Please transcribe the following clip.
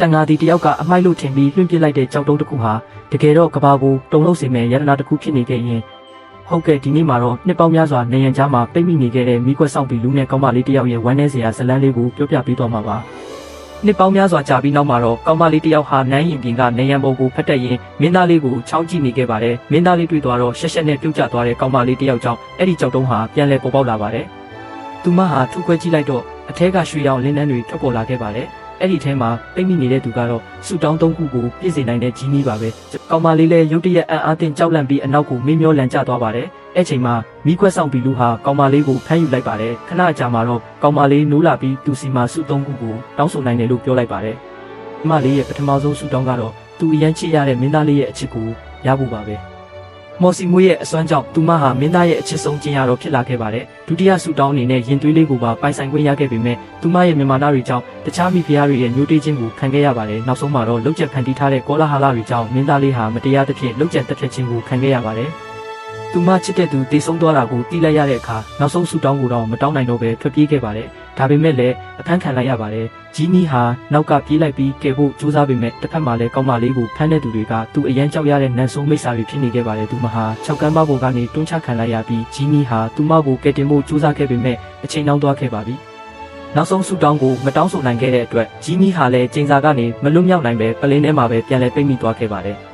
တန်ငါဒီတယောက်ကအမိုက်လို့ထင်ပြီးလွှင့်ပစ်လိုက်တဲ့ကြောက်တုံးတစ်ခုဟာတကယ်တော့ကဘာကိုတုံလို့စေမဲ့ရတနာတစ်ခုဖြစ်နေခဲ့ရင်ဟုတ်ကဲ့ဒီနေ့မှာတော့နှစ်ပေါင်းများစွာနေရန်ကြားမှာပိတ်မိနေခဲ့တဲ့မိခွက်ဆောင်ပြီးလူငယ်ကောင်းမလေးတယောက်ရဲ့ဝမ်းနည်းစရာဇလန်းလေးကိုပြောပြပေးသွားမှာပါနှစ်ပေါင်းများစွာကြာပြီးနောက်မှာတော့ကောင်းမလေးတယောက်ဟာနန်းရင်ပြင်ကနေရန်ပေါ်ကိုဖက်တက်ရင်မင်းသားလေးကိုချောင်းကြည့်နေခဲ့ပါတယ်မင်းသားလေးတွေ့သွားတော့ရှက်ရှက်နဲ့ပြုတ်ကျသွားတဲ့ကောင်းမလေးတယောက်ကြောင့်အဲ့ဒီကြောက်တုံးဟာပြန်လဲပေါ်ပေါက်လာပါတယ်သူမဟာထူခွဲကြည့်လိုက်တော့အထက်ကရွှေရောင်လင်းနှန်းတွေထွက်ပေါ်လာခဲ့ပါတယ်အဲ့ဒီထဲမှာပိတ်မိနေတဲ့သူကတော့ဆူတောင်းသုံးခုကိုပြည့်စေနိုင်တဲ့ဂျီနီပါပဲကောင်မလေးလည်းရုတ်တရက်အံ့အားသင့်ကြောက်လန့်ပြီးအနောက်ကိုမေ့မျောလန်ကျသွားပါတယ်အဲ့ချိန်မှာမိခွက်ဆောင်ပြီးလူဟာကောင်မလေးကိုဖမ်းယူလိုက်ပါတယ်ခဏကြာမှတော့ကောင်မလေးနိုးလာပြီးသူစီမှာဆူသုံးခုကိုတောင်းဆိုနိုင်တယ်လို့ပြောလိုက်ပါတယ်အမလေးရဲ့ပထမဆုံးဆူတောင်းကတော့သူအရန်ချစ်ရတဲ့မင်းသားလေးရဲ့အချစ်ကိုရဖို့ပါပဲမော်စီမွေးရဲ့အစွမ်းကြောင့်သူမဟာမင်းသားရဲ့အချစ်ဆုံးကျင်ရတော့ဖြစ်လာခဲ့ပါတယ်ဒုတိယဆူတောင်းအနေနဲ့ရင်သွေးလေးကိုပါပိုင်ဆိုင်ခွင့်ရခဲ့ပေမဲ့သူမရဲ့မြန်မာနာတွေကြောင့်တခြားမိဖုရားတွေရဲ့ညှိုးတေးခြင်းကိုခံခဲ့ရပါတယ်နောက်ဆုံးမှာတော့လောက်ကျက်ဖန်တီးထားတဲ့ကောလာဟလတွေကြောင့်မင်းသားလေးဟာမတရားသဖြင့်လောက်ကျက်တက်ဖြတ်ခြင်းကိုခံခဲ့ရပါတယ်သူမချစ်တဲ့သူတည်ဆုံးသွားတာကိုသိလိုက်ရတဲ့အခါနောက်ဆုံးဆူတောင်းကိုတော့မတောင်းနိုင်တော့ပဲထွက်ပြေးခဲ့ပါတယ်ဒါပေမဲ့လည်းအဖမ်းခံလိုက်ရပါတယ်ဂျီနီဟာနောက်ကပြေးလိုက်ပြီးကယ်ဖို့ကြိုးစားပေမဲ့တစ်ဖက်မှာလည်းကောင်းမလေးကိုဖမ်းတဲ့သူတွေကသူအရန်ကြောက်ရတဲ့နန်ဆိုးမိစ္ဆာတွေဖြစ်နေခဲ့ပါတယ်သူမဟာ၆ကမ်းမပေါ်ကနေတွန်းချခံလိုက်ရပြီးဂျီနီဟာသူမကိုကယ်တင်ဖို့ကြိုးစားခဲ့ပေမဲ့အချိန်နှောင်းသွားခဲ့ပါပြီနောက်ဆုံးဆူတောင်းကိုမတောင်းဆိုနိုင်ခဲ့တဲ့အတွက်ဂျီနီဟာလည်းကျင်းစာကနေမလွတ်မြောက်နိုင်ပဲပလင်းထဲမှာပဲပြန်လဲပိတ်မိသွားခဲ့ပါတယ်